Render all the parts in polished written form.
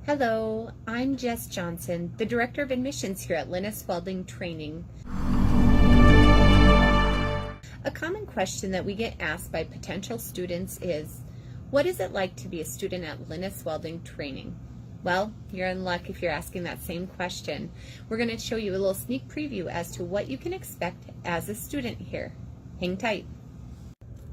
Hello, I'm Jess Johnson, the Director of Admissions here at Lynnes Welding Training. A common question that we get asked by potential students is, what is it like to be a student at Lynnes Welding Training? Well, you're in luck if you're asking that same question. We're going to show you a little sneak preview as to what you can expect as a student here. Hang tight.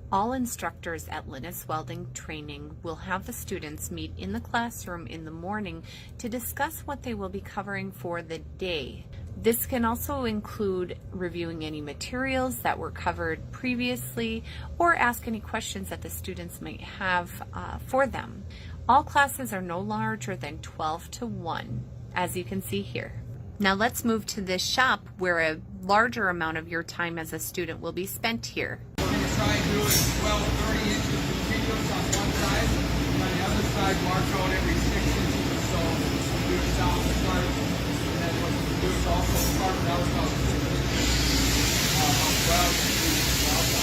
All instructors at Lynnes Welding Training will have the students meet in the classroom in the morning to discuss what they will be covering for the day. This can also include reviewing any materials that were covered previously or ask any questions that the students might have for them. All classes are no larger than 12 to 1, as you can see here. Now let's move to this shop where a larger amount of your time as a student will be spent here. Try and do it 30 inches continuous on one side, and on the other side mark out every 6 inches or so. Do a south start, and then what you do is also start out about 6 inches of weld to the outside.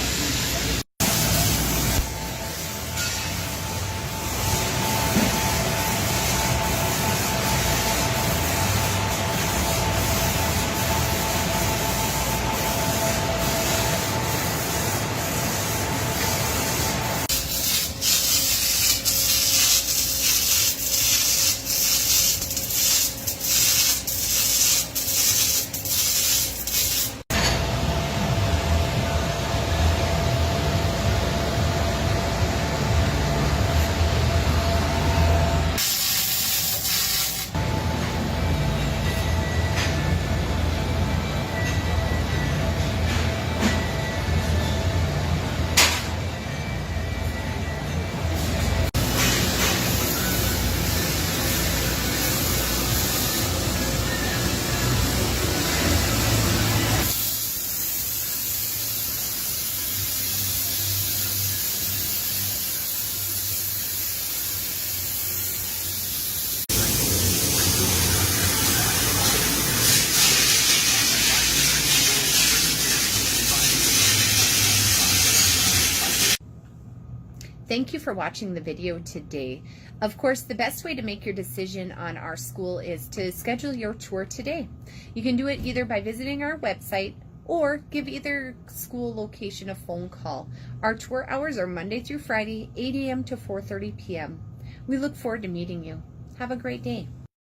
Thank you for watching the video today. Of course, the best way to make your decision on our school is to schedule your tour today. You can do it either by visiting our website or give either school location a phone call. Our tour hours are Monday through Friday, 8 a.m. to 4:30 p.m. We look forward to meeting you. Have a great day.